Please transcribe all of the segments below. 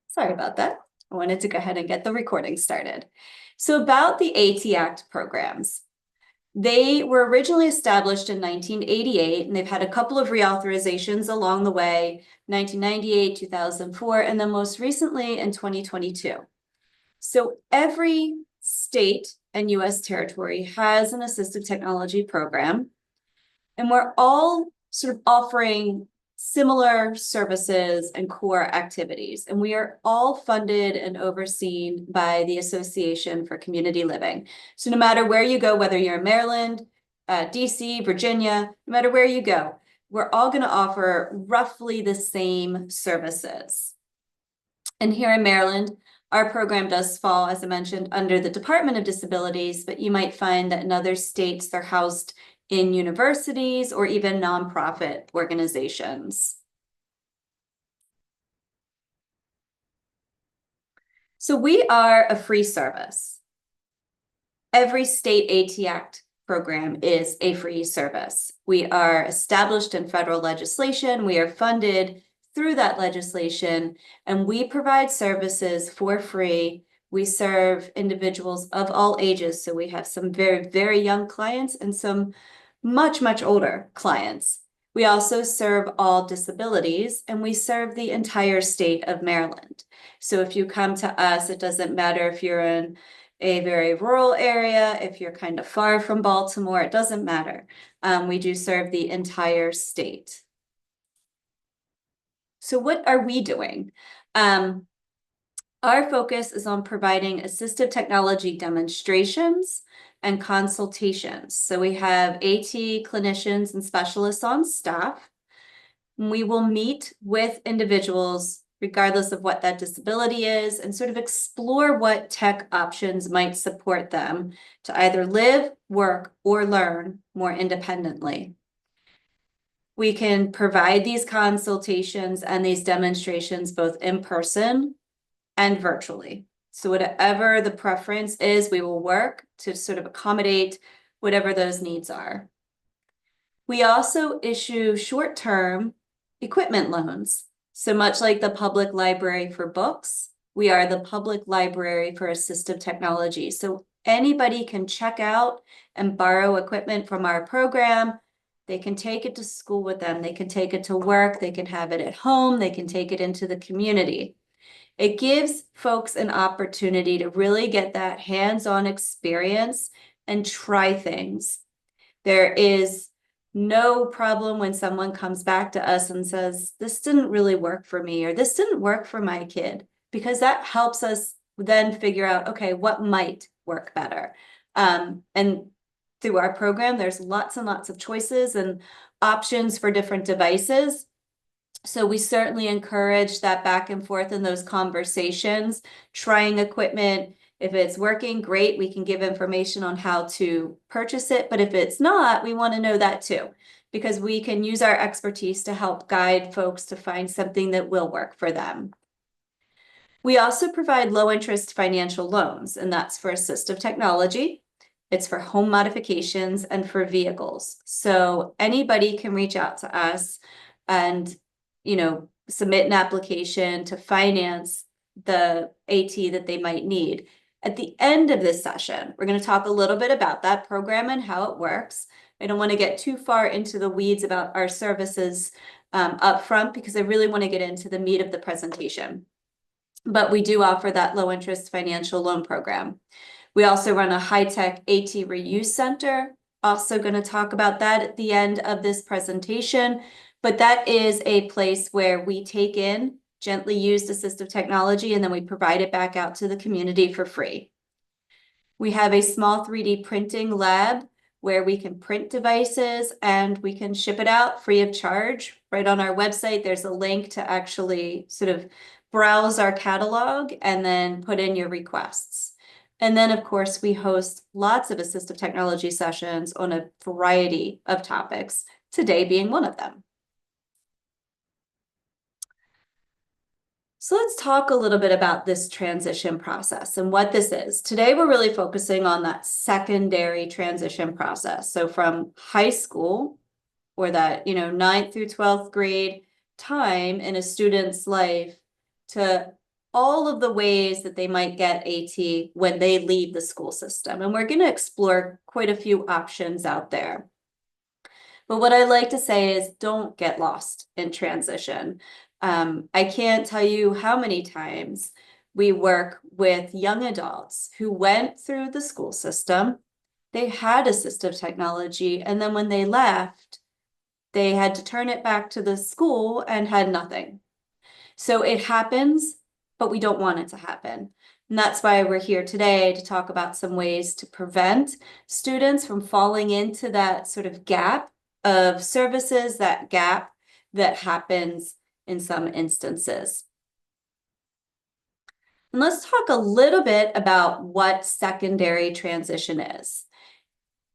Sorry about that. I wanted to go ahead and get the recording started. So about the AT programs, they were originally established in 1988, and they've had a couple of reauthorizations along the way, 1998, 2004, and then most recently in 2022. So every state and US territory has an assistive technology program, and we're all sort of offering similar services and core activities. And we are all funded and overseen by the Association for Community Living. So no matter where you go, whether you're in Maryland, DC, Virginia, no matter where you go, we're all going to offer roughly the same services. And here in Maryland, our program does fall, as I mentioned, under the Department of Disabilities, but you might find that in other states they're housed in universities or even nonprofit organizations. So we are a free service. Every state AT Act program is a free service. We are established in federal legislation. We are funded through that legislation, and we provide services for free. We serve individuals of all ages. So we have some very, very young clients and some much, much older clients. We also serve all disabilities, and we serve the entire state of Maryland. So if you come to us, it doesn't matter if you're in a very rural area, if you're kind of far from Baltimore, it doesn't matter. We do serve the entire state. So what are we doing? Our focus is on providing assistive technology demonstrations and consultations. So we have AT clinicians and specialists on staff. We will meet with individuals regardless of what that disability is and sort of explore what tech options might support them to either live, work, or learn more independently. We can provide these consultations and these demonstrations both in person and virtually. So whatever the preference is, we will work to sort of accommodate whatever those needs are. We also issue short-term equipment loans. So much like the public library for books, we are the public library for assistive technology. So anybody can check out and borrow equipment from our program. They can take it to school with them. They can take it to work. They can have it at home. They can take it into the community. It gives folks an opportunity to really get that hands-on experience and try things. There is no problem when someone comes back to us and says, this didn't really work for me, or this didn't work for my kid, because that helps us then figure out, okay, what might work better. And through our program, there's lots and lots of choices and options for different devices. So we certainly encourage that back and forth in those conversations, trying equipment. If it's working, great, we can give information on how to purchase it. But if it's not, we want to know that too, because we can use our expertise to help guide folks to find something that will work for them. We also provide low interest financial loans, and that's for assistive technology. It's for home modifications and for vehicles. So anybody can reach out to us and submit an application to finance the AT that they might need. At the end of this session, we're going to talk a little bit about that program and how it works. I don't want to get too far into the weeds about our services up front, because I really want to get into the meat of the presentation. But we do offer that low interest financial loan program. We also run a high-tech AT reuse center. Also going to talk about that at the end of this presentation. But that is a place where we take in gently used assistive technology and then we provide it back out to the community for free. We have a small 3D printing lab where we can print devices and we can ship it out free of charge. Right on our website, there's a link to actually sort of browse our catalog and then put in your requests. And then, of course, we host lots of assistive technology sessions on a variety of topics, today being one of them. So let's talk a little bit about this transition process and what this is. Today, we're really focusing on that secondary transition process. So from high school, or that 9th through 12th grade time in a student's life, to all of the ways that they might get AT when they leave the school system. And we're going to explore quite a few options out there. But what I like to say is don't get lost in transition. I can't tell you how many times we work with young adults who went through the school system, they had assistive technology, and then when they left, they had to turn it back to the school and had nothing. So it happens, but we don't want it to happen. And that's why we're here today to talk about some ways to prevent students from falling into that sort of gap of services, that gap that happens in some instances. And let's talk a little bit about what secondary transition is.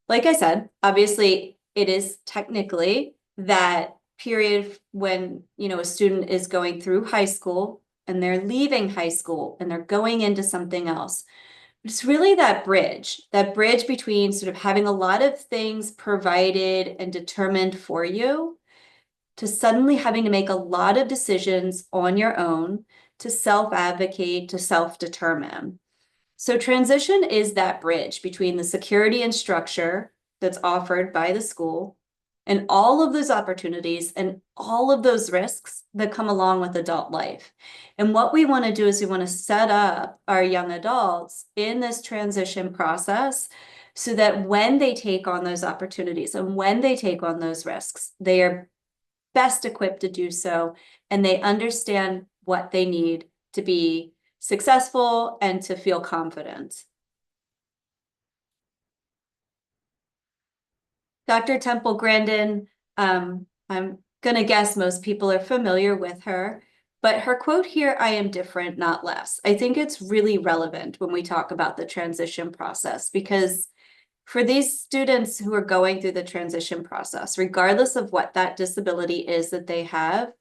Like I said, obviously it is technically that period when, a student is going through high school and they're leaving high school and they're going into something else. It's really that bridge between sort of having a lot of things provided and determined for you to suddenly having to make a lot of decisions on your own, to self-advocate, to self-determine. So transition is that bridge between the security and structure that's offered by the school and all of those opportunities and all of those risks that come along with adult life. And what we want to do is we want to set up our young adults in this transition process so that when they take on those opportunities and when they take on those risks, they are best equipped to do so, and they understand what they need to be successful and to feel confident. Dr. Temple Grandin, I'm going to guess most people are familiar with her, but her quote here, "I am different, not less." I think it's really relevant when we talk about the transition process, because for these students who are going through the transition process, regardless of what that disability is that they have,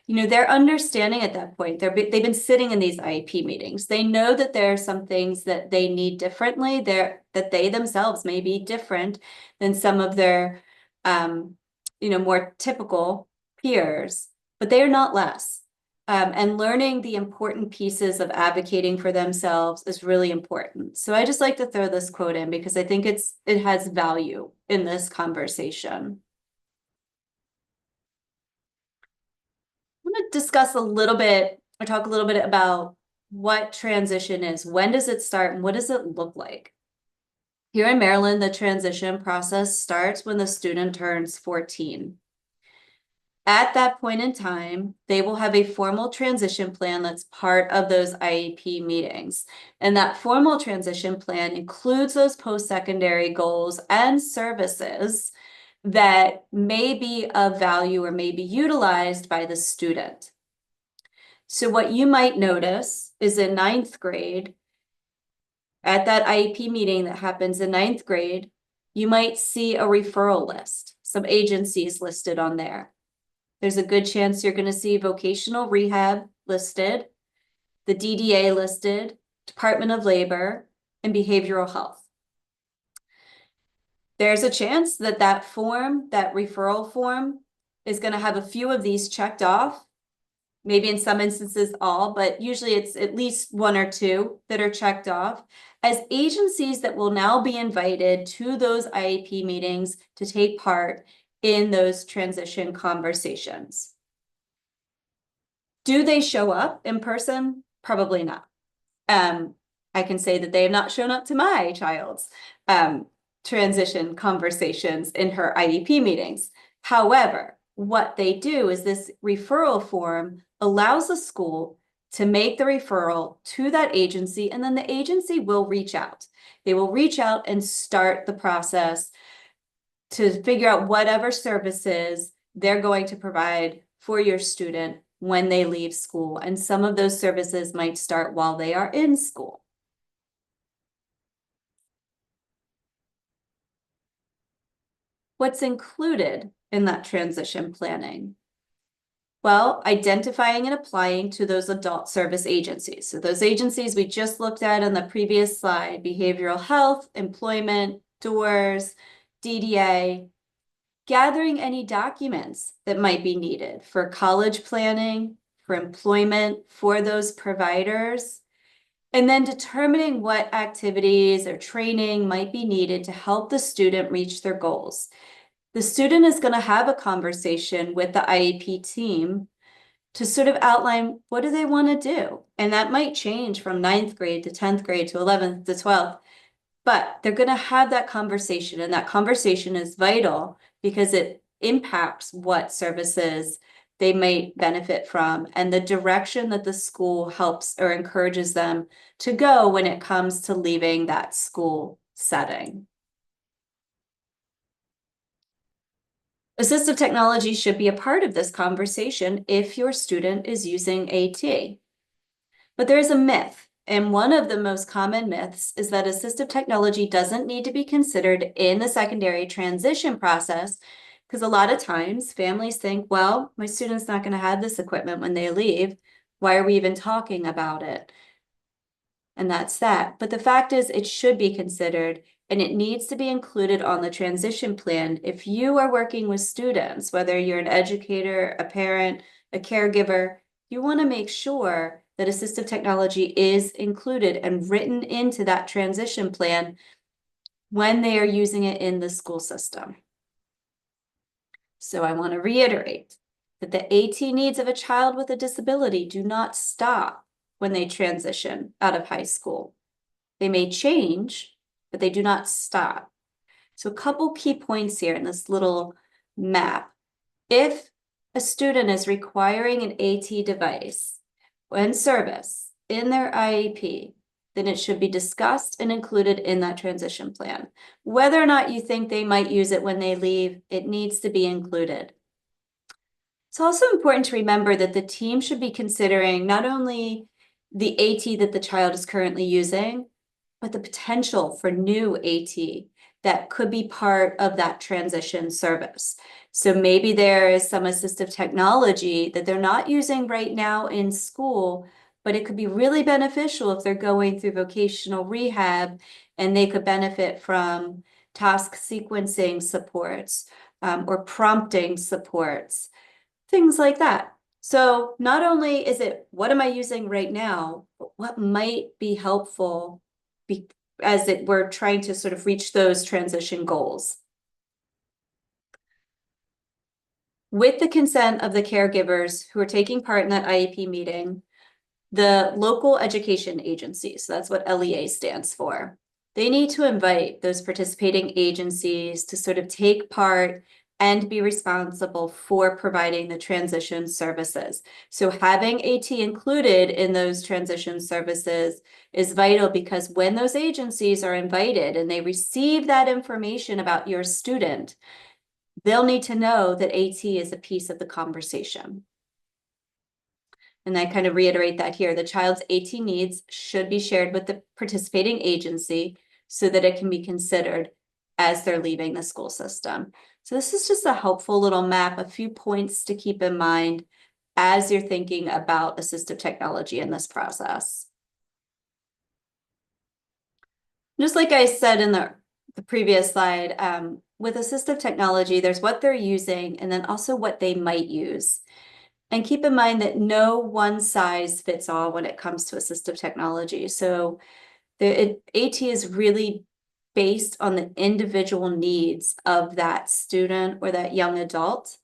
they're understanding at that point. They've been sitting in these IEP meetings. They know that there are some things that they need differently, that they themselves may be different than some of their, more typical peers, but they are not less. And learning the important pieces of advocating for themselves is really important. So I just like to throw this quote in because I think it has value in this conversation. I'm going to discuss a little bit or talk a little bit about what transition is. When does it start and what does it look like? Here in Maryland, the transition process starts when the student turns 14. At that point in time, they will have a formal transition plan that's part of those IEP meetings. And that formal transition plan includes those post-secondary goals and services that may be of value or may be utilized by the student. So what you might notice is in ninth grade, at that IEP meeting that happens in ninth grade, you might see a referral list, some agencies listed on there. There's a good chance you're going to see vocational rehab listed, the DDA listed, Department of Labor, and behavioral health. There's a chance that that referral form, is going to have a few of these checked off, maybe in some instances all, but usually it's at least one or two that are checked off as agencies that will now be invited to those IEP meetings to take part in those transition conversations. Do they show up in person? Probably not. I can say that they have not shown up to my child's transition conversations in her IEP meetings. However, what they do is this referral form allows the school to make the referral to that agency, and then the agency will reach out. They will reach out and start the process to figure out whatever services they're going to provide for your student when they leave school. And some of those services might start while they are in school. What's included in that transition planning? Well, identifying and applying to those adult service agencies. So those agencies we just looked at on the previous slide: behavioral health, employment, DOORS, DDA, gathering any documents that might be needed for college planning, for employment for those providers, and then determining what activities or training might be needed to help the student reach their goals. The student is going to have a conversation with the IEP team to sort of outline what do they want to do. And that might change from 9th grade to 10th grade to 11th to 12th. But they're going to have that conversation, and that conversation is vital because it impacts what services they might benefit from and the direction that the school helps or encourages them to go when it comes to leaving that school setting. Assistive technology should be a part of this conversation if your student is using AT. But there's a myth. And one of the most common myths is that assistive technology doesn't need to be considered in the secondary transition process, because a lot of times families think, well, my student's not going to have this equipment when they leave. Why are we even talking about it? And that's that. But the fact is, it should be considered, and it needs to be included on the transition plan. If you are working with students, whether you're an educator, a parent, a caregiver, you want to make sure that assistive technology is included and written into that transition plan when they are using it in the school system. So I want to reiterate that the AT needs of a child with a disability do not stop when they transition out of high school. They may change, but they do not stop. So a couple key points here in this little map. If a student is requiring an AT device when service in their IEP, then it should be discussed and included in that transition plan. Whether or not you think they might use it when they leave, it needs to be included. It's also important to remember that the team should be considering not only the AT that the child is currently using, but the potential for new AT that could be part of that transition service. So maybe there is some assistive technology that they're not using right now in school, but it could be really beneficial if they're going through vocational rehab, and they could benefit from task sequencing supports or prompting supports, things like that. So not only is it what am I using right now, but what might be helpful as we're trying to sort of reach those transition goals. With the consent of the caregivers who are taking part in that IEP meeting, the local education agencies, so that's what LEA stands for, they need to invite those participating agencies to sort of take part and be responsible for providing the transition services. So having AT included in those transition services is vital, because when those agencies are invited and they receive that information about your student, they'll need to know that AT is a piece of the conversation. And I kind of reiterate that here. The child's AT needs should be shared with the participating agency so that it can be considered as they're leaving the school system. So this is just a helpful little map, a few points to keep in mind as you're thinking about assistive technology in this process. Just like I said in the previous slide, with assistive technology, there's what they're using and then also what they might use. And keep in mind that no one size fits all when it comes to assistive technology. So AT is really based on the individual needs of that student or that young adult.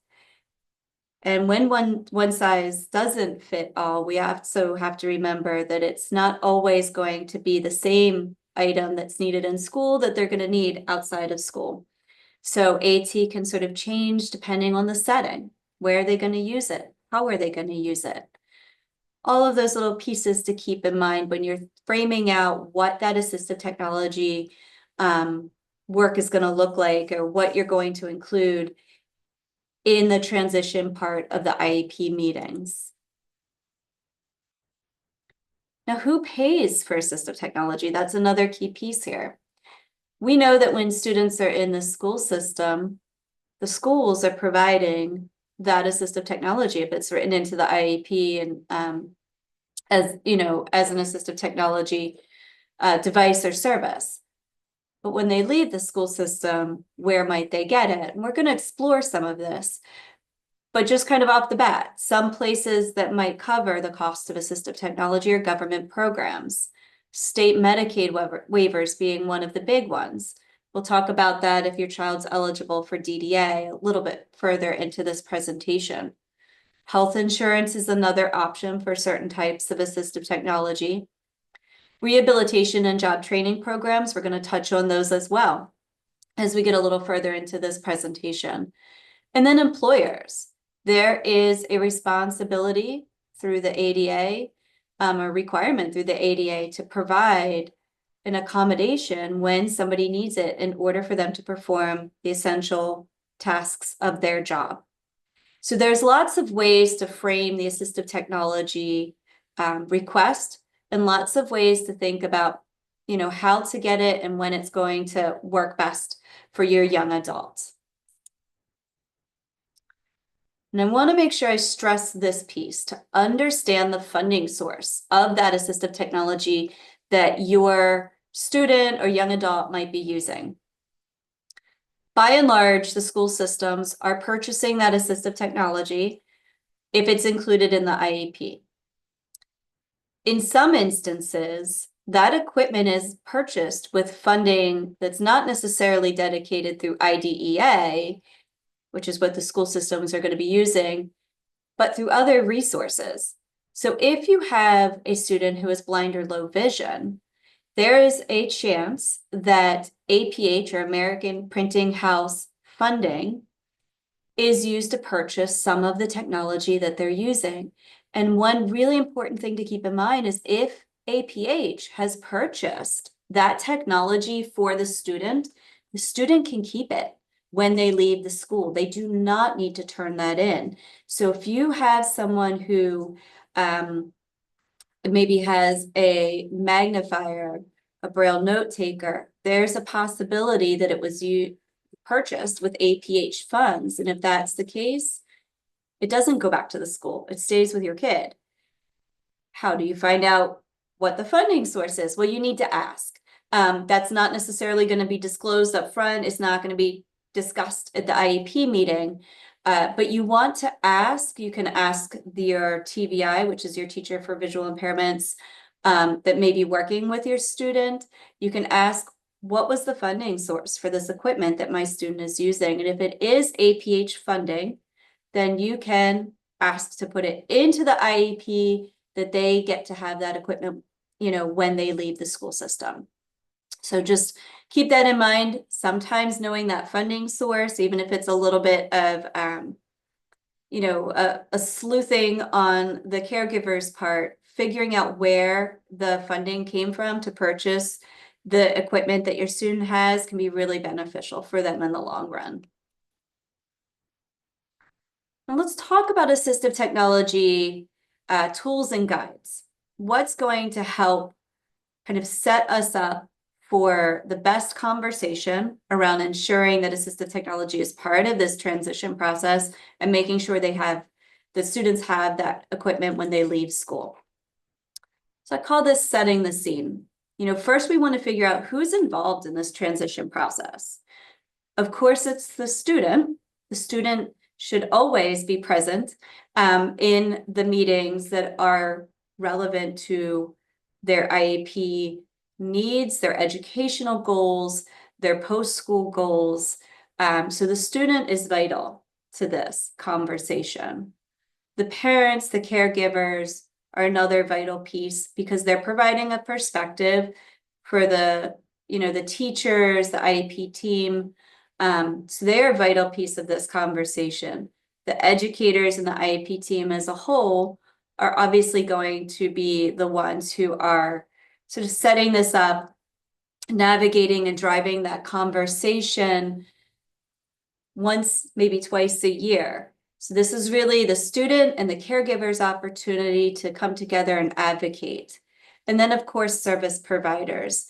And when one size doesn't fit all, we also have to remember that it's not always going to be the same item that's needed in school that they're going to need outside of school. So AT can sort of change depending on the setting. Where are they going to use it? How are they going to use it? All of those little pieces to keep in mind when you're framing out what that assistive technology work is going to look like, or what you're going to include in the transition part of the IEP meetings. Now, who pays for assistive technology? That's another key piece here. We know that when students are in the school system, the schools are providing that assistive technology if it's written into the IEP and as you know, as an assistive technology device or service. But when they leave the school system, where might they get it? And we're going to explore some of this. But just kind of off the bat, some places that might cover the cost of assistive technology are government programs, state Medicaid waivers being one of the big ones. We'll talk about that if your child's eligible for DDA a little bit further into this presentation. Health insurance is another option for certain types of assistive technology. Rehabilitation and job training programs, we're going to touch on those as well as we get a little further into this presentation. And then employers. There is a responsibility through the ADA, a requirement through the ADA to provide an accommodation when somebody needs it in order for them to perform the essential tasks of their job. So there's lots of ways to frame the assistive technology request, and lots of ways to think about, how to get it and when it's going to work best for your young adult. And I want to make sure I stress this piece to understand the funding source of that assistive technology that your student or young adult might be using. By and large, the school systems are purchasing that assistive technology if it's included in the IEP. In some instances, that equipment is purchased with funding that's not necessarily dedicated through IDEA, which is what the school systems are going to be using, but through other resources. So if you have a student who is blind or low vision, there is a chance that APH, or American Printing House funding, is used to purchase some of the technology that they're using. And one really important thing to keep in mind is if APH has purchased that technology for the student can keep it when they leave the school. They do not need to turn that in. So if you have someone who maybe has a magnifier, a Braille note taker, there's a possibility that it was purchased with APH funds. And if that's the case, it doesn't go back to the school. It stays with your kid. How do you find out what the funding source is? Well, you need to ask. That's not necessarily going to be disclosed up front. It's not going to be discussed at the IEP meeting, but you want to ask. You can ask your TVI, which is your teacher for visual impairments, that may be working with your student. You can ask, what was the funding source for this equipment that my student is using? And if it is APH funding, then you can ask to put it into the IEP that they get to have that equipment, when they leave the school system. So just keep that in mind. Sometimes knowing that funding source, even if it's a little bit of, a sleuthing on the caregiver's part, figuring out where the funding came from to purchase the equipment that your student has can be really beneficial for them in the long run. Now let's talk about assistive technology tools and guides. What's going to help kind of set us up for the best conversation around ensuring that assistive technology is part of this transition process and making sure the students have that equipment when they leave school. So I call this setting the scene. First we want to figure out who's involved in this transition process. Of course, it's the student. The student should always be present in the meetings that are relevant to their IEP needs, their educational goals, their post-school goals. So the student is vital to this conversation. The parents, the caregivers are another vital piece because they're providing a perspective for the teachers, the IEP team. So they're a vital piece of this conversation. The educators and the IEP team as a whole are obviously going to be the ones who are sort of setting this up, navigating and driving that conversation once, maybe twice a year. So this is really the student and the caregiver's opportunity to come together and advocate. And then, of course, service providers.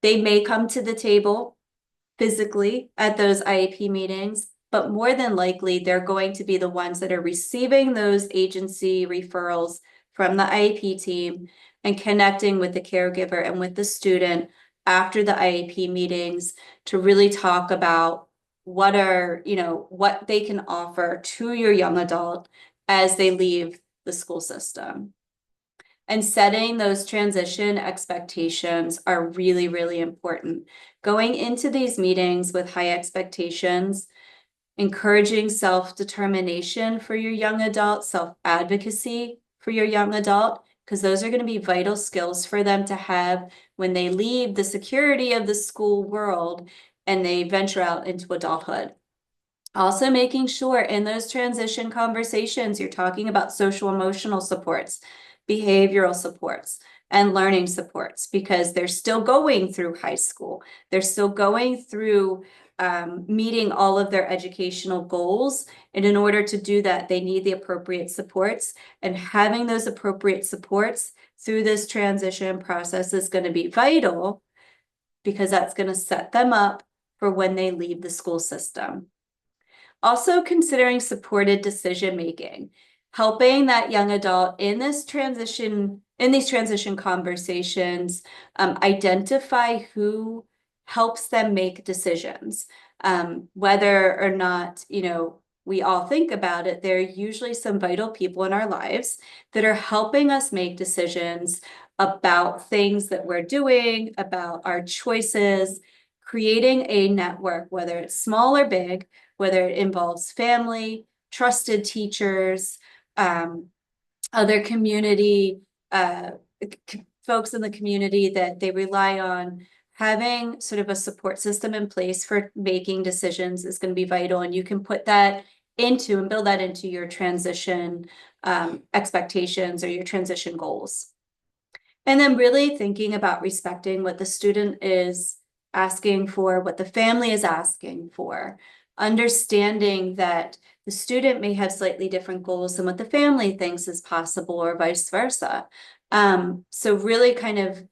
They may come to the table physically at those IEP meetings, but more than likely, they're going to be the ones that are receiving those agency referrals from the IEP team and connecting with the caregiver and with the student after the IEP meetings to really talk about what are, what they can offer to your young adult as they leave the school system. And setting those transition expectations are really, really important. Going into these meetings with high expectations, encouraging self-determination for your young adult, self-advocacy for your young adult, because those are going to be vital skills for them to have when they leave the security of the school world and they venture out into adulthood. Also making sure in those transition conversations, you're talking about social emotional supports, behavioral supports, and learning supports, because they're still going through high school. They're still going through meeting all of their educational goals. And in order to do that, they need the appropriate supports. And having those appropriate supports through this transition process is going to be vital, because that's going to set them up for when they leave the school system. Also considering supported decision-making, helping that young adult in these transition conversations, identify who helps them make decisions. Whether or not, we all think about it, there are usually some vital people in our lives that are helping us make decisions about things that we're doing, about our choices, creating a network, whether it's small or big, whether it involves family, trusted teachers, other community, folks in the community that they rely on. Having sort of a support system in place for making decisions is going to be vital, and you can put that into and build that into your transition expectations or your transition goals. And then really thinking about respecting what the student is asking for, what the family is asking for, understanding that the student may have slightly different goals than what the family thinks is possible, or vice versa. So really kind of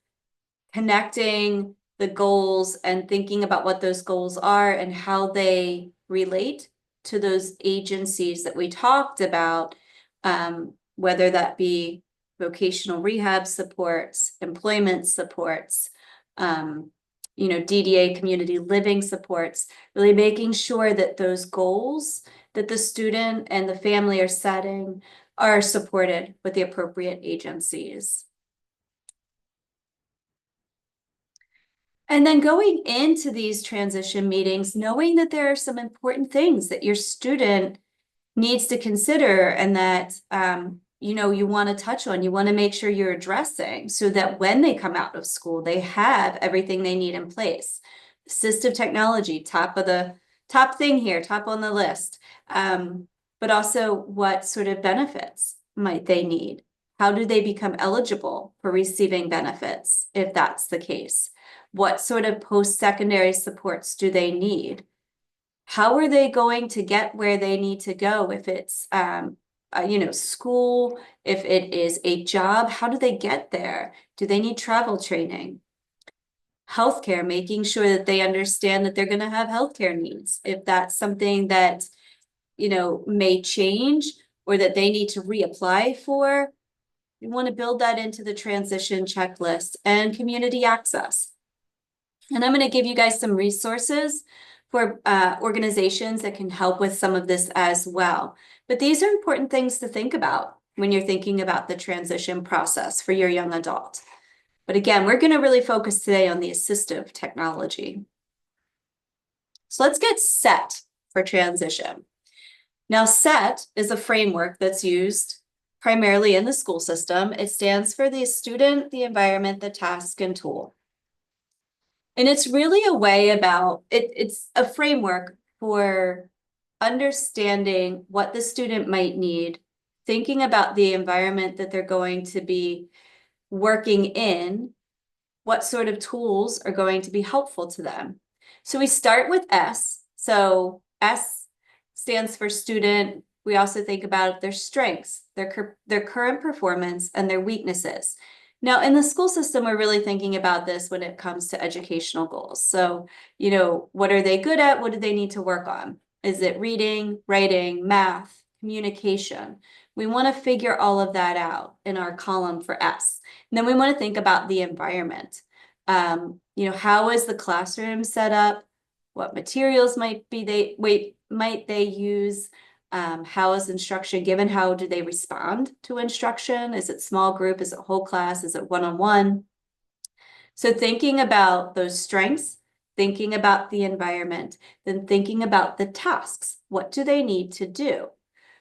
connecting the goals and thinking about what those goals are and how they relate to those agencies that we talked about, whether that be vocational rehab supports, employment supports, DDA community living supports, really making sure that those goals that the student and the family are setting are supported with the appropriate agencies. And then going into these transition meetings, knowing that there are some important things that your student needs to consider, and that you want to touch on, you want to make sure you're addressing, so that when they come out of school, they have everything they need in place. Assistive technology, top thing here, top on the list. But also, what sort of benefits might they need? How do they become eligible for receiving benefits, if that's the case? What sort of post-secondary supports do they need? How are they going to get where they need to go? If it's, school, if it is a job, how do they get there? Do they need travel training? Healthcare, making sure that they understand that they're going to have healthcare needs. If that's something that, may change, or that they need to reapply for, you want to build that into the transition checklist. And community access. And I'm going to give you guys some resources for organizations that can help with some of this as well. But these are important things to think about when you're thinking about the transition process for your young adult. But again, we're going to really focus today on the assistive technology. So let's get set for transition. Now, SET is a framework that's used primarily in the school system. It stands for the student, the environment, the task, and tool. And it's really a way about it's a framework for understanding what the student might need, thinking about the environment that they're going to be working in, what sort of tools are going to be helpful to them. So we start with S. So S stands for student. We also think about their strengths, their current performance, and their weaknesses. Now, in the school system, we're really thinking about this when it comes to educational goals. So, what are they good at? What do they need to work on? Is it reading, writing, math, communication? We want to figure all of that out in our column for S. And then we want to think about the environment. How is the classroom set up? What materials might they use? How is instruction given? How do they respond to instruction? Is it small group? Is it whole class? Is it one-on-one? So thinking about those strengths, thinking about the environment, then thinking about the tasks. What do they need to do?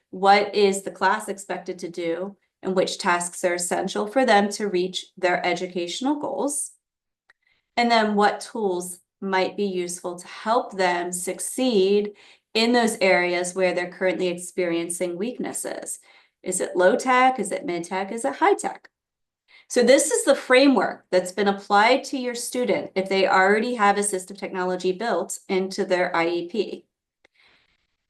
What is the class expected to do? And which tasks are essential for them to reach their educational goals? And then what tools might be useful to help them succeed in those areas where they're currently experiencing weaknesses? Is it low tech? Is it mid tech? Is it high tech? So this is the framework that's been applied to your student if they already have assistive technology built into their IEP.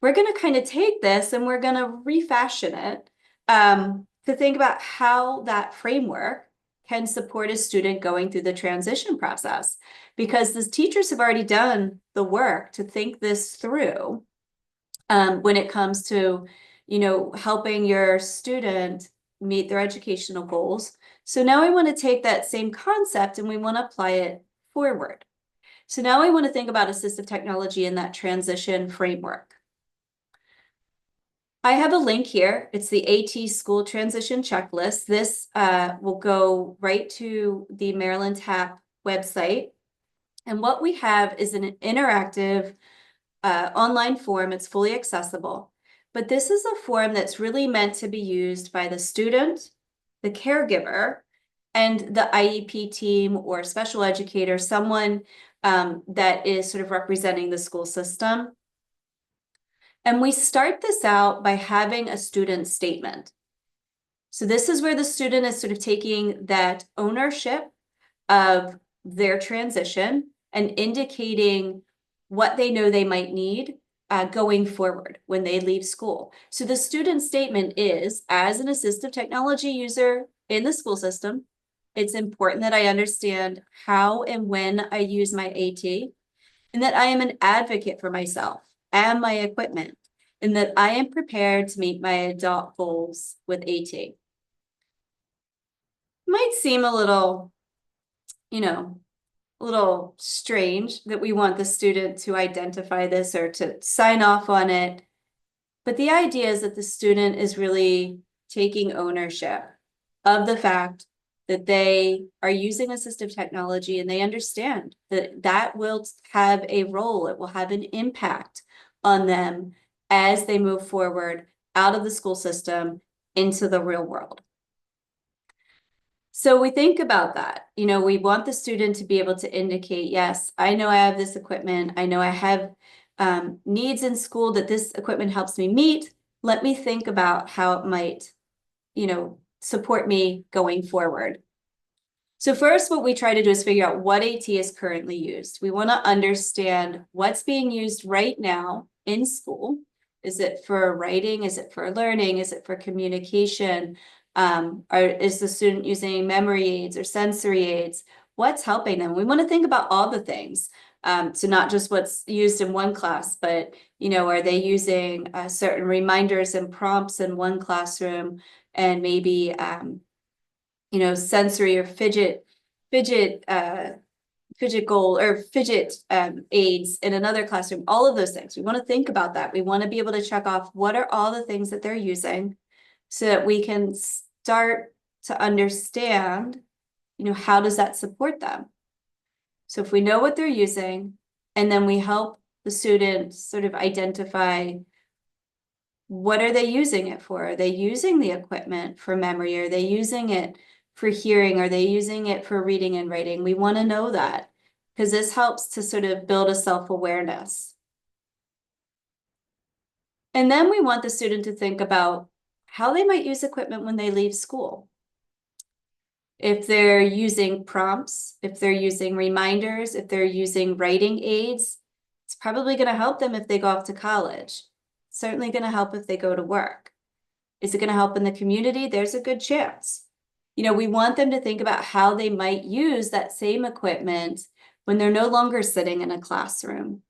We're going to kind of take this and we're going to refashion it to think about how that framework can support a student going through the transition process, because the teachers have already done the work to think this through when it comes to, helping your student meet their educational goals. So now we want to take that same concept and we want to apply it forward. So now we want to think about assistive technology in that transition framework. I have a link here. It's the AT School Transition Checklist. This will go right to the Maryland TAP website. And what we have is an interactive online form. It's fully accessible. But this is a form that's really meant to be used by the student, the caregiver, and the IEP team or special educator, someone that is sort of representing the school system. And we start this out by having a student statement. So this is where the student is sort of taking that ownership of their transition and indicating what they know they might need going forward when they leave school. So the student statement is, as an assistive technology user in the school system, it's important that I understand how and when I use my AT, and that I am an advocate for myself and my equipment, and that I am prepared to meet my adult goals with AT. Might seem a little, a little strange that we want the student to identify this or to sign off on it. But the idea is that the student is really taking ownership of the fact that they are using assistive technology, and they understand that that will have a role, it will have an impact on them as they move forward out of the school system into the real world. So we think about that. We want the student to be able to indicate, yes, I know I have this equipment. I know I have needs in school that this equipment helps me meet. Let me think about how it might, support me going forward. So first, what we try to do is figure out what AT is currently used. We want to understand what's being used right now in school. Is it for writing? Is it for learning? Is it for communication? Is the student using memory aids or sensory aids? What's helping them? We want to think about all the things. So not just what's used in one class, but, are they using certain reminders and prompts in one classroom, and maybe, sensory or fidget goal or fidget aids in another classroom, all of those things. We want to think about that. We want to be able to check off what are all the things that they're using so that we can start to understand, how does that support them? So if we know what they're using, and then we help the student sort of identify, what are they using it for? Are they using the equipment for memory? Are they using it for hearing? Are they using it for reading and writing? We want to know that, because this helps to sort of build a self-awareness. And then we want the student to think about how they might use equipment when they leave school. If they're using prompts, if they're using reminders, if they're using writing aids, it's probably going to help them if they go off to college. Certainly going to help if they go to work. Is it going to help in the community? There's a good chance. We want them to think about how they might use that same equipment when they're no longer sitting in a classroom.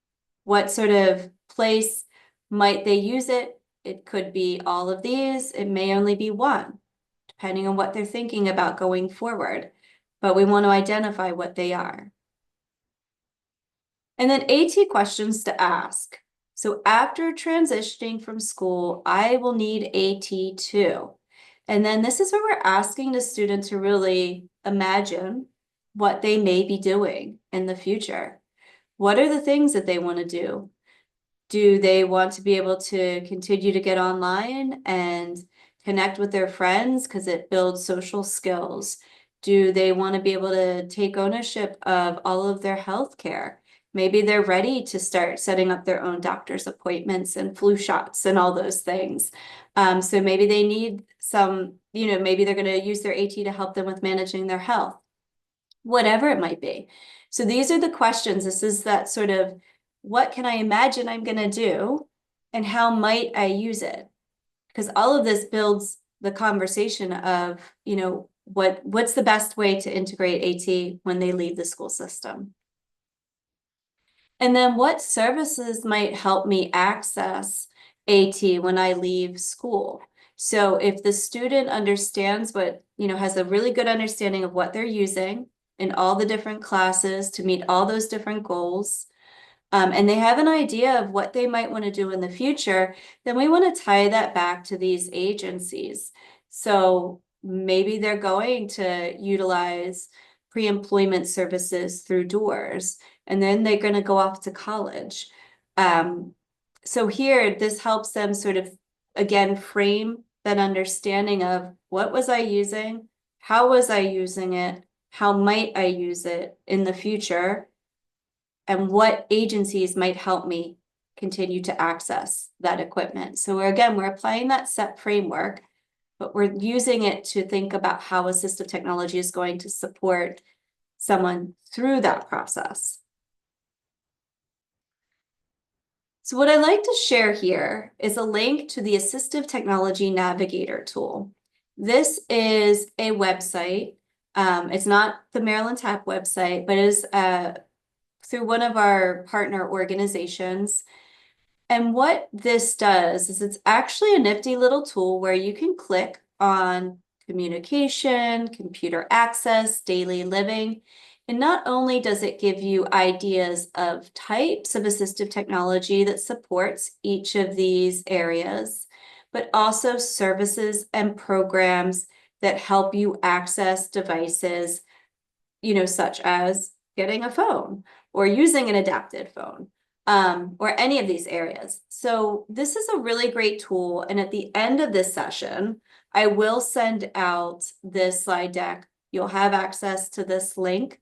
What sort of place might they use it? It could be all of these. It may only be one, depending on what they're thinking about going forward. But we want to identify what they are. And then AT questions to ask. So after transitioning from school, I will need AT too. And then this is where we're asking the student to really imagine what they may be doing in the future. What are the things that they want to do? Do they want to be able to continue to get online and connect with their friends because it builds social skills? Do they want to be able to take ownership of all of their health care? Maybe they're ready to start setting up their own doctor's appointments and flu shots and all those things. So maybe they need some, maybe they're going to use their AT to help them with managing their health, whatever it might be. So these are the questions. This is that sort of, what can I imagine I'm going to do and how might I use it? Because all of this builds the conversation of, what's the best way to integrate AT when they leave the school system? And then what services might help me access AT when I leave school? So if the student understands has a really good understanding of what they're using in all the different classes to meet all those different goals, and they have an idea of what they might want to do in the future, then we want to tie that back to these agencies. So maybe they're going to utilize pre-employment services through doors, and then they're going to go off to college. So here, this helps them sort of, again, frame that understanding of what was I using, how was I using it, how might I use it in the future, and what agencies might help me continue to access that equipment. So we're applying that SEP framework, but we're using it to think about how assistive technology is going to support someone through that process. So what I'd like to share here is a link to the Assistive Technology Navigator tool. This is a website. It's not the Maryland TAP website, but it is through one of our partner organizations. And what this does is it's actually a nifty little tool where you can click on communication, computer access, daily living. And not only does it give you ideas of types of assistive technology that supports each of these areas, but also services and programs that help you access devices, such as getting a phone or using an adapted phone, or any of these areas. So this is a really great tool. And at the end of this session, I will send out this slide deck. You'll have access to this link.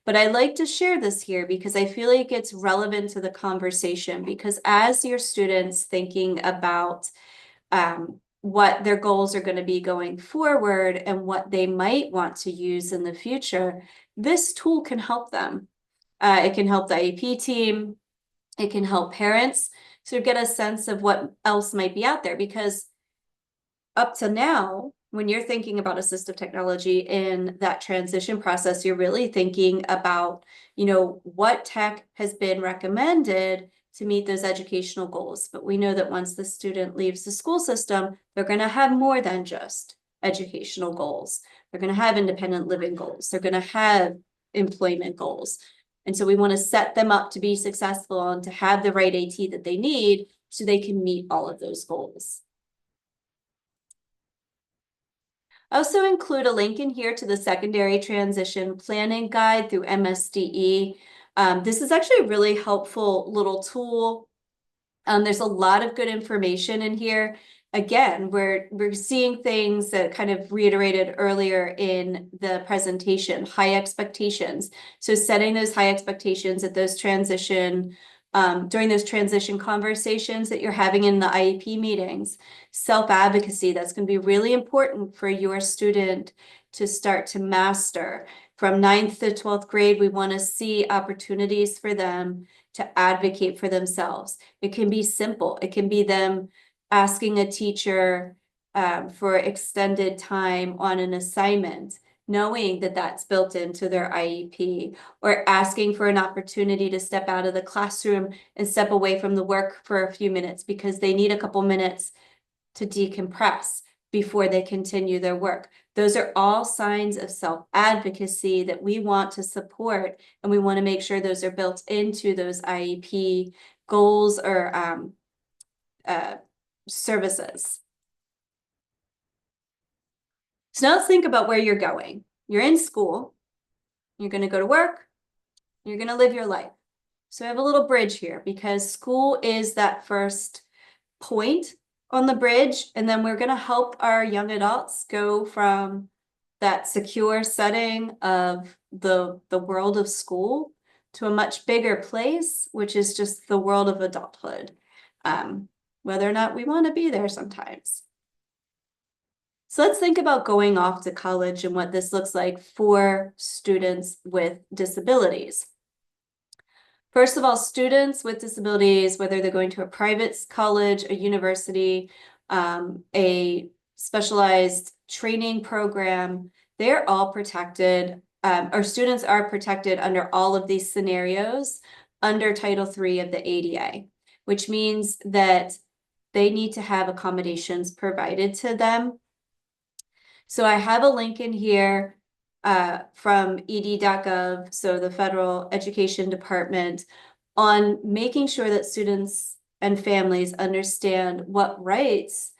But I like to share this here because I feel like it's relevant to the conversation, because as your students thinking about what their goals are going to be going forward and what they might want to use in the future, this tool can help them. It can help the IEP team. It can help parents sort of get a sense of what else might be out there, because up to now, when you're thinking about assistive technology in that transition process, you're really thinking about, what tech has been recommended to meet those educational goals. But we know that once the student leaves the school system, they're going to have more than just educational goals. They're going to have independent living goals. They're going to have employment goals. And so we want to set them up to be successful and to have the right AT that they need so they can meet all of those goals. I also include a link in here to the Secondary Transition Planning Guide through MSDE. This is actually a really helpful little tool. There's a lot of good information in here. Again, we're seeing things that kind of reiterated earlier in the presentation, high expectations. So setting those high expectations at those during those transition conversations that you're having in the IEP meetings, self-advocacy, that's going to be really important for your student to start to master. From 9th to 12th grade, we want to see opportunities for them to advocate for themselves. It can be simple. It can be them asking a teacher for extended time on an assignment, knowing that that's built into their IEP, or asking for an opportunity to step out of the classroom and step away from the work for a few minutes because they need a couple minutes to decompress. before they continue their work. Those are all signs of self-advocacy that we want to support, and we want to make sure those are built into those IEP goals or services. So now let's think about where you're going. You're in school, you're going to go to work, you're going to live your life. So I have a little bridge here because school is that first point on the bridge, and then we're going to help our young adults go from that secure setting of the world of school to a much bigger place, which is just the world of adulthood, whether or not we want to be there sometimes. So let's think about going off to college and what this looks like for students with disabilities. First of all, students with disabilities, whether they're going to a private college, a university, a specialized training program, they're all protected, or students are protected under all of these scenarios under Title III of the ADA, which means that they need to have accommodations provided to them. So I have a link in here from ed.gov, so the Federal Education Department, on making sure that students and families understand what rights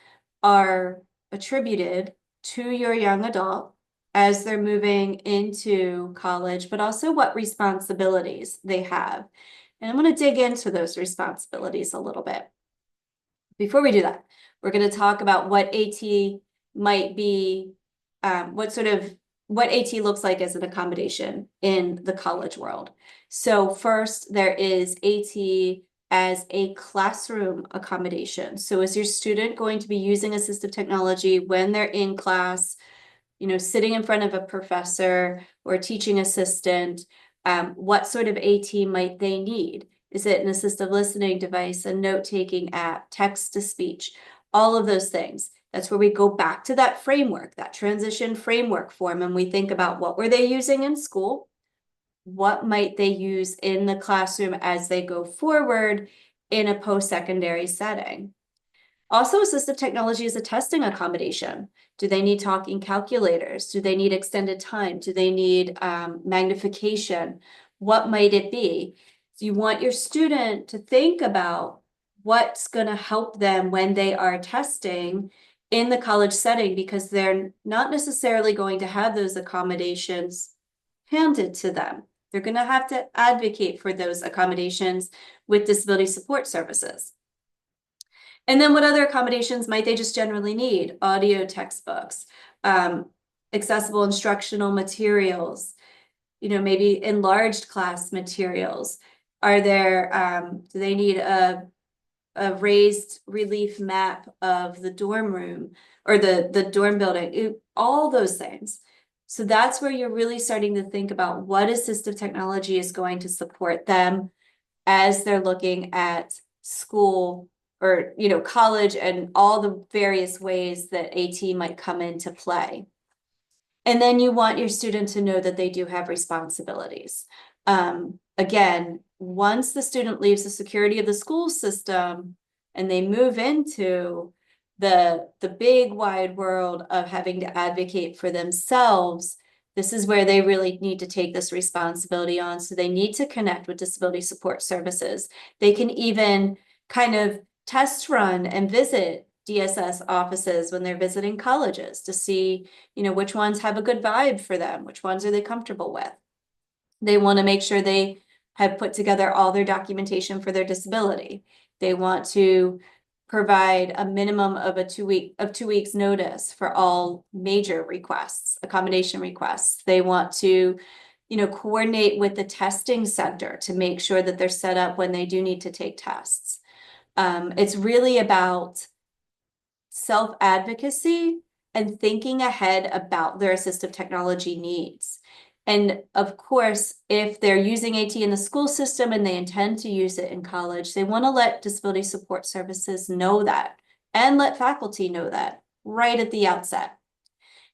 are attributed to your young adult as they're moving into college, but also what responsibilities they have. And I'm going to dig into those responsibilities a little bit. Before we do that, we're going to talk about what AT might be, what AT looks like as an accommodation in the college world. So first, there is AT as a classroom accommodation. So is your student going to be using assistive technology when they're in class, sitting in front of a professor or a teaching assistant? What sort of AT might they need? Is it an assistive listening device, a note-taking app, text-to-speech, all of those things? That's where we go back to that framework, that transition framework form, and we think about what were they using in school? What might they use in the classroom as they go forward in a post-secondary setting? Also, assistive technology is a testing accommodation. Do they need talking calculators? Do they need extended time? Do they need magnification? What might it be? So you want your student to think about what's going to help them when they are testing in the college setting, because they're not necessarily going to have those accommodations handed to them. They're going to have to advocate for those accommodations with disability support services. And then what other accommodations might they just generally need? Audio textbooks, accessible instructional materials, maybe enlarged class materials. Are there, do they need a raised relief map of the dorm room or the dorm building? All those things. So that's where you're really starting to think about what assistive technology is going to support them as they're looking at school or college and all the various ways that AT might come into play. And then you want your student to know that they do have responsibilities. Again, once the student leaves the security of the school system and they move into the big wide world of having to advocate for themselves, this is where they really need to take this responsibility on. So they need to connect with disability support services. They can even kind of test run and visit DSS offices when they're visiting colleges to see, which ones have a good vibe for them, which ones are they comfortable with. They want to make sure they have put together all their documentation for their disability. They want to provide a minimum of 2 weeks notice for all major requests, accommodation requests. They want to, coordinate with the testing center to make sure that they're set up when they do need to take tests. It's really about self-advocacy and thinking ahead about their assistive technology needs. And of course, if they're using AT in the school system and they intend to use it in college, they want to let disability support services know that and let faculty know that right at the outset.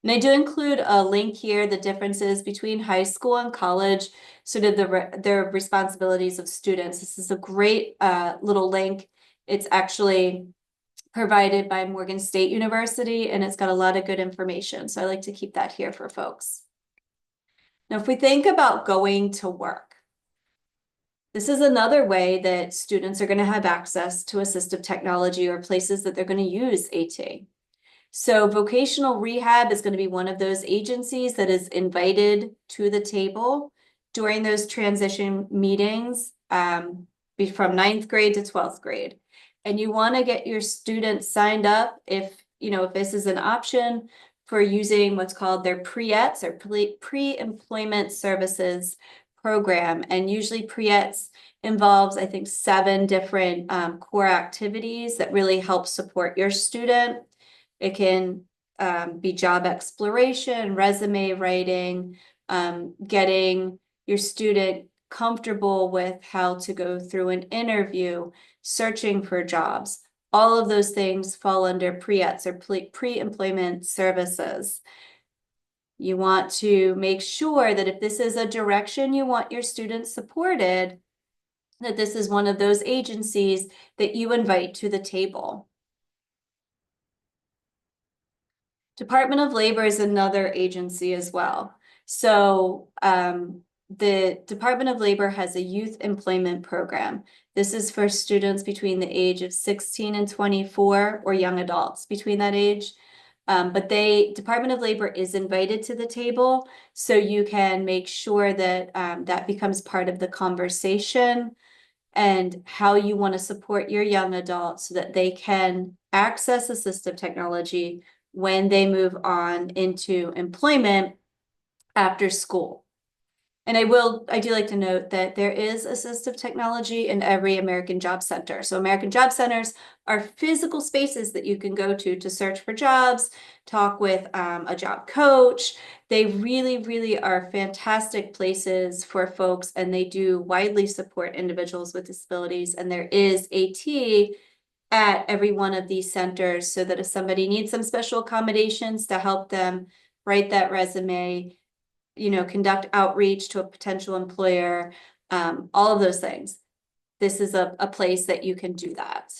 And I do include a link here, the differences between high school and college, sort of their responsibilities of students. This is a great little link. It's actually provided by Morgan State University, and it's got a lot of good information. So I like to keep that here for folks. Now, if we think about going to work, this is another way that students are going to have access to assistive technology or places that they're going to use AT. So vocational rehab is going to be one of those agencies that is invited to the table during those transition meetings from 9th grade to 12th grade. And you want to get your students signed up if this is an option for using what's called their pre-ETS or pre-employment services program. And usually pre-ETS involves, I think, 7 different core activities that really help support your student. It can be job exploration, resume writing, getting your student comfortable with how to go through an interview, searching for jobs. All of those things fall under pre-ETS or pre-employment services. You want to make sure that if this is a direction you want your students supported, that this is one of those agencies that you invite to the table. Department of Labor is another agency as well. So the Department of Labor has a youth employment program. This is for students between the age of 16 and 24 or young adults between that age. But Department of Labor is invited to the table, so you can make sure that that becomes part of the conversation and how you want to support your young adults so that they can access assistive technology when they move on into employment after school. And I do like to note that there is assistive technology in every American Job Center. So American Job Centers are physical spaces that you can go to search for jobs, talk with a job coach. They really, really are fantastic places for folks, and they do widely support individuals with disabilities. And there is AT at every one of these centers so that if somebody needs some special accommodations to help them write that resume, conduct outreach to a potential employer, all of those things. This is a place that you can do that.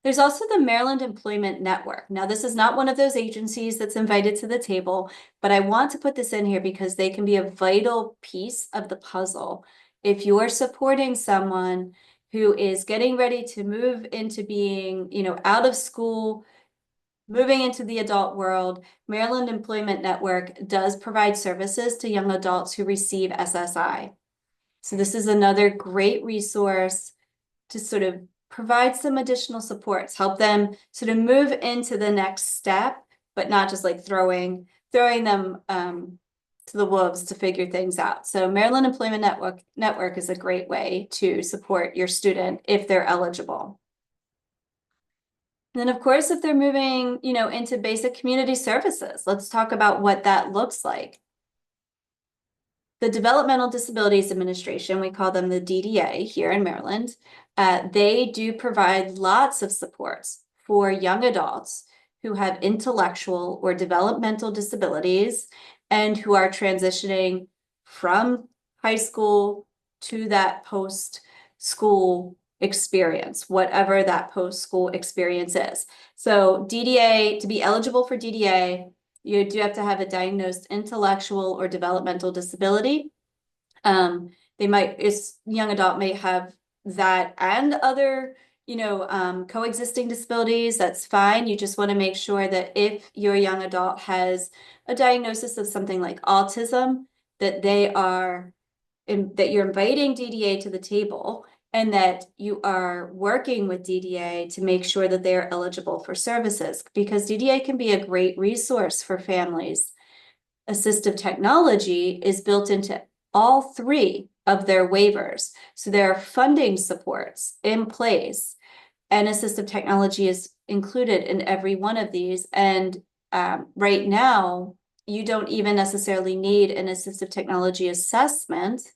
There's also the Maryland Employment Network. Now, this is not one of those agencies that's invited to the table, but I want to put this in here because they can be a vital piece of the puzzle. If you're supporting someone who is getting ready to move into being, out of school, moving into the adult world, Maryland Employment Network does provide services to young adults who receive SSI. So this is another great resource to sort of provide some additional supports, help them sort of move into the next step, but not just like throwing them to the wolves to figure things out. So Maryland Employment Network is a great way to support your student if they're eligible. And then, of course, if they're moving, into basic community services, let's talk about what that looks like. The Developmental Disabilities Administration, we call them the DDA here in Maryland, they do provide lots of supports for young adults who have intellectual or developmental disabilities and who are transitioning from high school to that post-school experience, whatever that post-school experience is. So DDA, to be eligible for DDA, you do have to have a diagnosed intellectual or developmental disability. Young adult may have that and other, coexisting disabilities. That's fine. You just want to make sure that if your young adult has a diagnosis of something like autism, that that you're inviting DDA to the table and that you are working with DDA to make sure that they are eligible for services, because DDA can be a great resource for families. Assistive technology is built into all 3 of their waivers. So there are funding supports in place, and assistive technology is included in every one of these. And right now, you don't even necessarily need an assistive technology assessment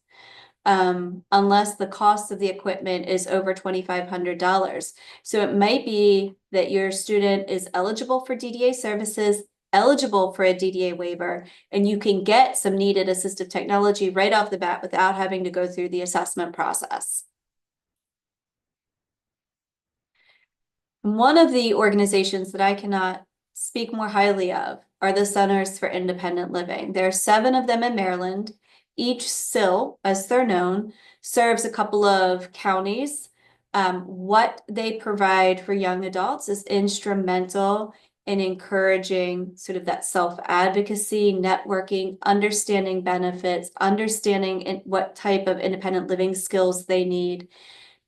unless the cost of the equipment is over $2,500. So it might be that your student is eligible for DDA services, eligible for a DDA waiver, and you can get some needed assistive technology right off the bat without having to go through the assessment process. One of the organizations that I cannot speak more highly of are the Centers for Independent Living. There are 7 of them in Maryland. Each CIL, as they're known, serves a couple of counties. What they provide for young adults is instrumental in encouraging sort of that self-advocacy, networking, understanding benefits, understanding what type of independent living skills they need.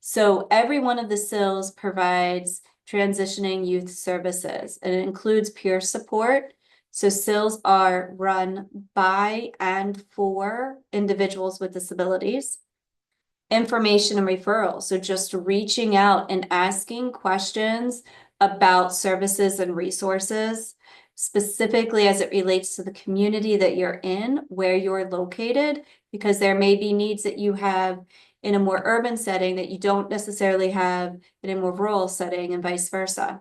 So every one of the CILs provides transitioning youth services, and it includes peer support. So CILs are run by and for individuals with disabilities. Information and referral, so just reaching out and asking questions about services and resources, specifically as it relates to the community that you're in, where you're located, because there may be needs that you have in a more urban setting that you don't necessarily have in a more rural setting, and vice versa.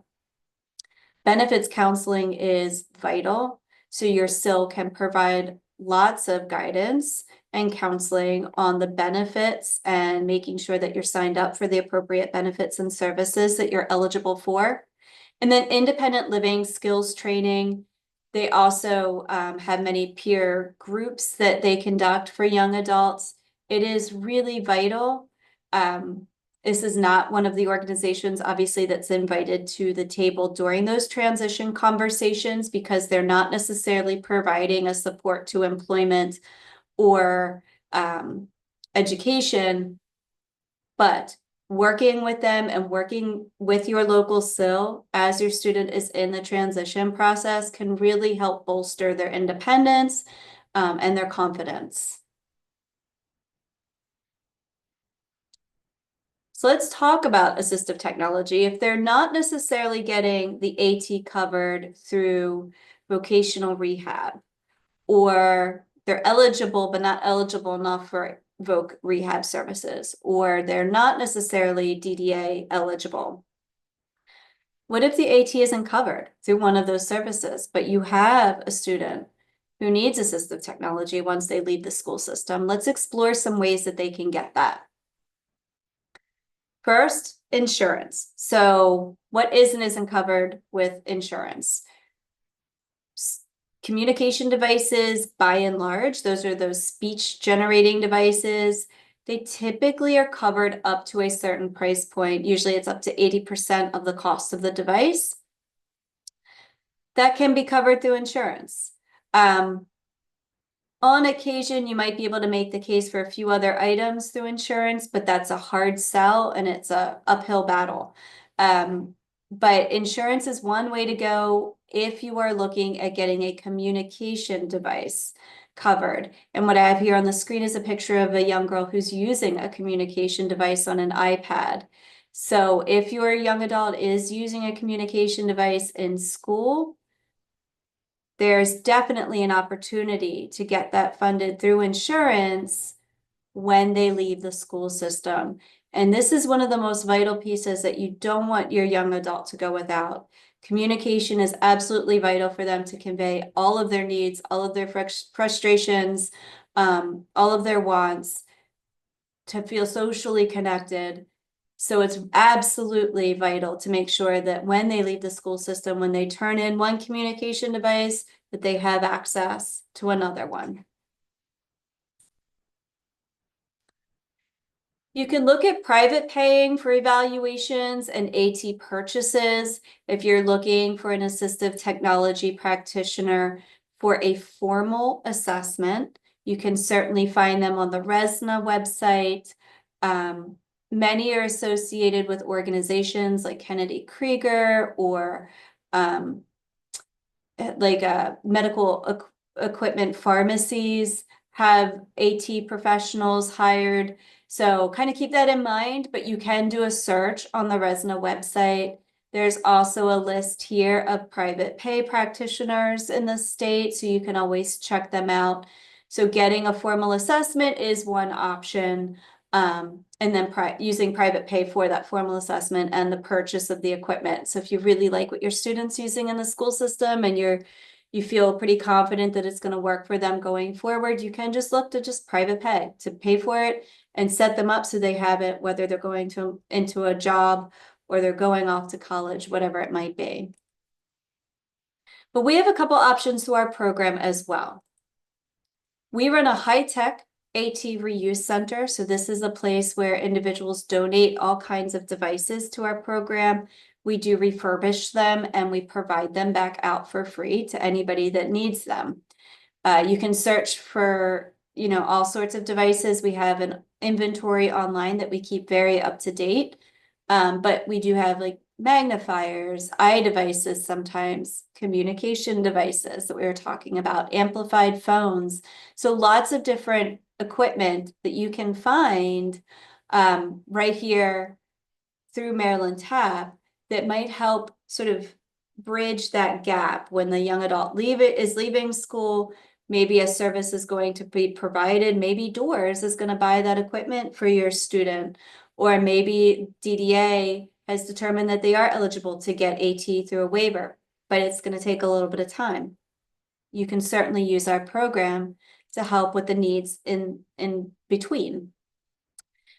Benefits counseling is vital, so your CIL can provide lots of guidance and counseling on the benefits and making sure that you're signed up for the appropriate benefits and services that you're eligible for. And then independent living skills training. They also have many peer groups that they conduct for young adults. It is really vital. This is not one of the organizations, obviously, that's invited to the table during those transition conversations because they're not necessarily providing a support to employment or education, but working with them and working with your local CIL as your student is in the transition process can really help bolster their independence and their confidence. So let's talk about assistive technology. If they're not necessarily getting the AT covered through vocational rehab, or they're eligible but not eligible enough for voc rehab services, or they're not necessarily DDA eligible. What if the AT isn't covered through one of those services, but you have a student who needs assistive technology once they leave the school system? Let's explore some ways that they can get that. First, insurance. So what is and isn't covered with insurance? Communication devices, by and large, those are those speech generating devices. They typically are covered up to a certain price point. Usually it's up to 80% of the cost of the device. That can be covered through insurance. On occasion, you might be able to make the case for a few other items through insurance, but that's a hard sell and it's a uphill battle. But insurance is one way to go if you are looking at getting a communication device covered. And what I have here on the screen is a picture of a young girl who's using a communication device on an iPad. So if your young adult is using a communication device in school, there's definitely an opportunity to get that funded through insurance when they leave the school system. And this is one of the most vital pieces that you don't want your young adult to go without. Communication is absolutely vital for them to convey all of their needs, all of their frustrations, all of their wants, to feel socially connected. So it's absolutely vital to make sure that when they leave the school system, when they turn in one communication device, that they have access to another one. You can look at private paying for evaluations and AT purchases if you're looking for an assistive technology practitioner for a formal assessment. You can certainly find them on the RESNA website. Many are associated with organizations like Kennedy Krieger or medical equipment pharmacies have AT professionals hired. So kind of keep that in mind, but you can do a search on the RESNA website. There's also a list here of private pay practitioners in the state, so you can always check them out. So getting a formal assessment is one option, and then using private pay for that formal assessment and the purchase of the equipment. So if you really like what your student's using in the school system and you feel pretty confident that it's going to work for them going forward, you can just look to just private pay for it and set them up so they have it, whether they're going into a job or they're going off to college, whatever it might be. But we have a couple options to our program as well. We run a high-tech AT reuse center. So this is a place where individuals donate all kinds of devices to our program. We do refurbish them and we provide them back out for free to anybody that needs them. You can search for, all sorts of devices. We have an inventory online that we keep very up to date. But we do have like magnifiers, eye devices, sometimes communication devices that we were talking about, amplified phones. So lots of different equipment that you can find right here through Maryland TAP that might help sort of bridge that gap when the young adult is leaving school. Maybe a service is going to be provided. Maybe Doors is going to buy that equipment for your student, or maybe DDA has determined that they are eligible to get AT through a waiver, but it's going to take a little bit of time. You can certainly use our program to help with the needs in between.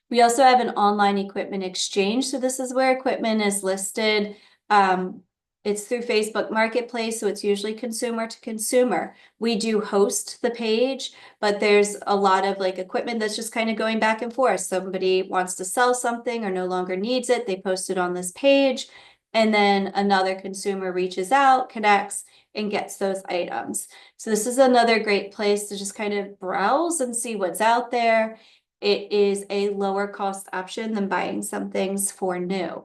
We also have an online equipment exchange. So this is where equipment is listed. It's through Facebook Marketplace, so it's usually consumer to consumer. We do host the page, but there's a lot of like equipment that's just kind of going back and forth. Somebody wants to sell something or no longer needs it, they post it on this page, and then another consumer reaches out, connects, and gets those items. So this is another great place to just kind of browse and see what's out there. It is a lower cost option than buying some things for new.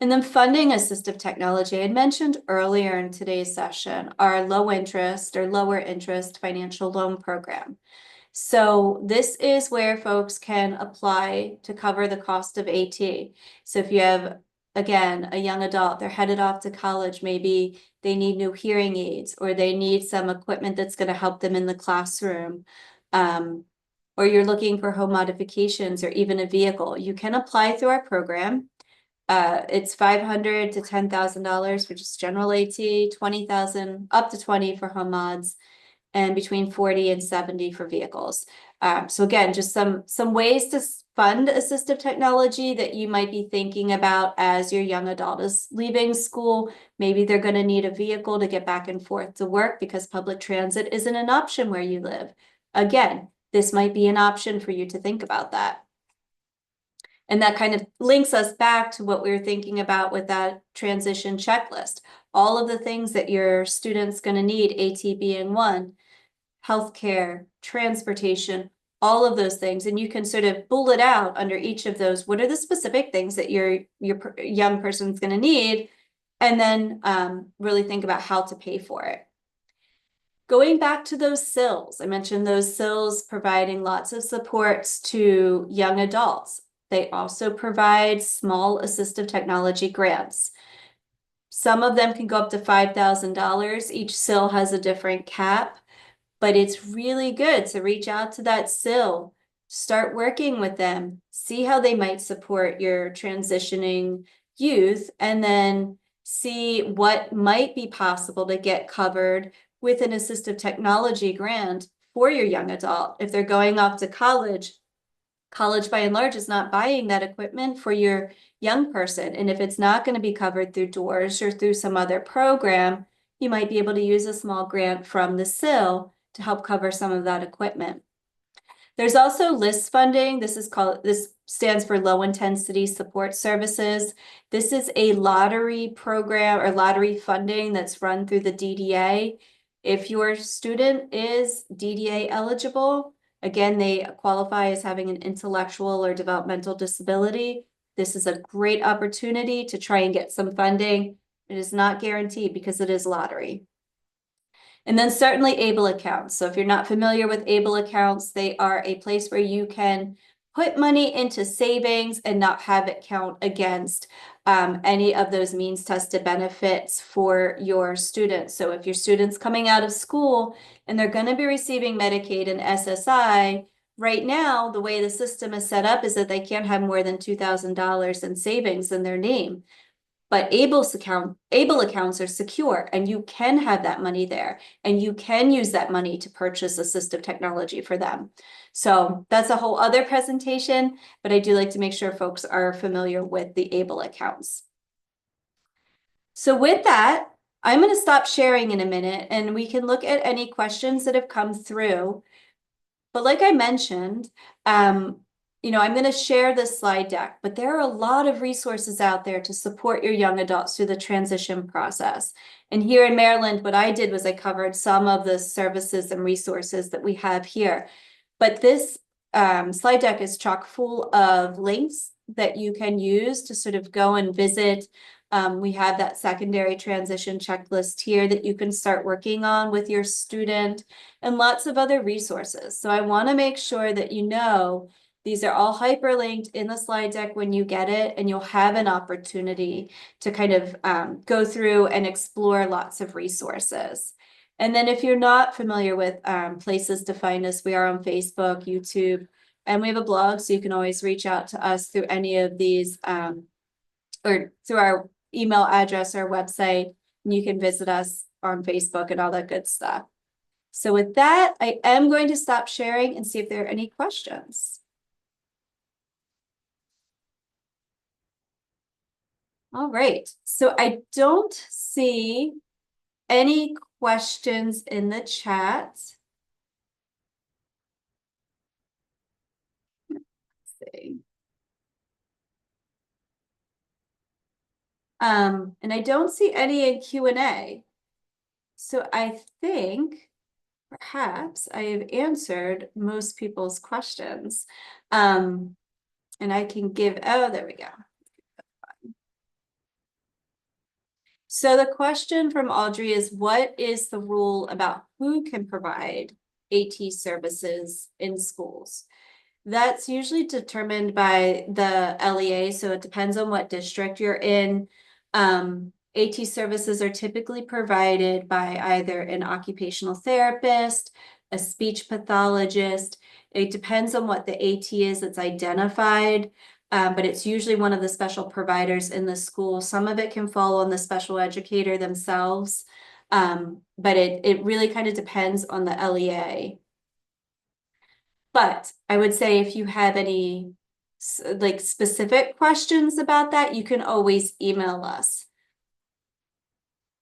And then funding assistive technology. I mentioned earlier in today's session, our low interest or lower interest financial loan program. So this is where folks can apply to cover the cost of AT. So if you have, again, a young adult, they're headed off to college, maybe they need new hearing aids, or they need some equipment that's going to help them in the classroom, or you're looking for home modifications or even a vehicle, you can apply through our program. It's $500 to $10,000 for just general AT, 20,000 up to 20 for home mods, and between 40 and 70 for vehicles. So again, just some ways to fund assistive technology that you might be thinking about as your young adult is leaving school. Maybe they're going to need a vehicle to get back and forth to work because public transit isn't an option where you live. Again, this might be an option for you to think about that. And that kind of links us back to what we were thinking about with that transition checklist. All of the things that your student's going to need, AT being one, healthcare, transportation, all of those things. And you can sort of bullet out under each of those, what are the specific things that your young person's going to need? And then really think about how to pay for it. Going back to those SILs, I mentioned those SILs providing lots of supports to young adults. They also provide small assistive technology grants. Some of them can go up to $5,000. Each SIL has a different cap, but it's really good to reach out to that SIL, start working with them, see how they might support your transitioning youth, and then see what might be possible to get covered with an assistive technology grant for your young adult. If they're going off to college by and large is not buying that equipment for your young person. And if it's not going to be covered through Doors or through some other program, you might be able to use a small grant from the SIL to help cover some of that equipment. There's also LIST funding. This stands for Low Intensity Support Services. This is a lottery program or lottery funding that's run through the DDA. If your student is DDA eligible, again, they qualify as having an intellectual or developmental disability. This is a great opportunity to try and get some funding. It is not guaranteed because it is lottery. And then certainly ABLE accounts. So if you're not familiar with ABLE accounts, they are a place where you can put money into savings and not have it count against any of those means tested benefits for your students. So if your student's coming out of school and they're going to be receiving Medicaid and SSI, right now, the way the system is set up is that they can't have more than $2,000 in savings in their name. but able accounts are secure, and you can have that money there, and you can use that money to purchase assistive technology for them. So that's a whole other presentation, but I do like to make sure folks are familiar with the able accounts. So with that, I'm going to stop sharing in a minute, and we can look at any questions that have come through. But like I mentioned, I'm going to share this slide deck, but there are a lot of resources out there to support your young adults through the transition process. And here in Maryland, what I did was I covered some of the services and resources that we have here. But this slide deck is chock full of links that you can use to sort of go and visit. We have that secondary transition checklist here that you can start working on with your student, and lots of other resources. So I want to make sure that you know these are all hyperlinked in the slide deck when you get it, and you'll have an opportunity to kind of go through and explore lots of resources. And then if you're not familiar with places to find us, we are on Facebook, YouTube, and we have a blog, so you can always reach out to us through any of these or through our email address or website, and you can visit us on Facebook and all that good stuff. So with that, I am going to stop sharing and see if there are any questions. All right, so I don't see any questions in the chat. Let's see. And I don't see any in Q&A. So I think perhaps I have answered most people's questions. And I can give, oh, there we go. So the question from Audrey is, what is the rule about who can provide AT services in schools? That's usually determined by the LEA, so it depends on what district you're in. AT services are typically provided by either an occupational therapist, a speech pathologist. It depends on what the AT is that's identified, but it's usually one of the special providers in the school. Some of it can fall on the special educator themselves, but it really kind of depends on the LEA. But I would say if you have any like specific questions about that, you can always email us.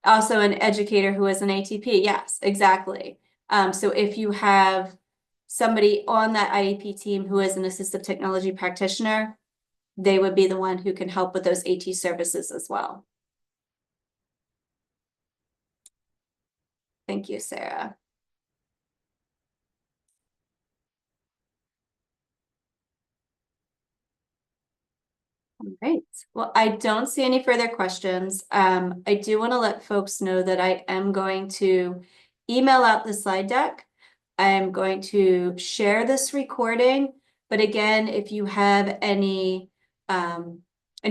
Also an educator who is an ATP, yes, exactly. So if you have somebody on that IEP team who is an assistive technology practitioner, they would be the one who can help with those AT services as well. Thank you, Sarah. All right. Well, I don't see any further questions. I do want to let folks know that I am going to email out the slide deck. I am going to share this recording. But again, if you have any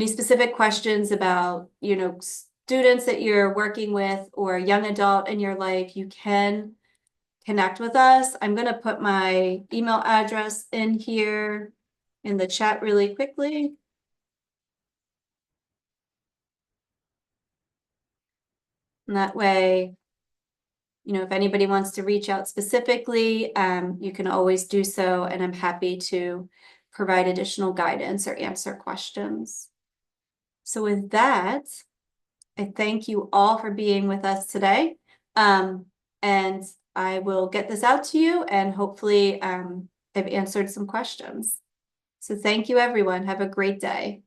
specific questions about, students that you're working with or a young adult in your life, you can connect with us. I'm going to put my email address in here in the chat really quickly. And that way, if anybody wants to reach out specifically, you can always do so. And I'm happy to provide additional guidance or answer questions. So with that, I thank you all for being with us today. And I will get this out to you, and hopefully I've answered some questions. So thank you, everyone. Have a great day.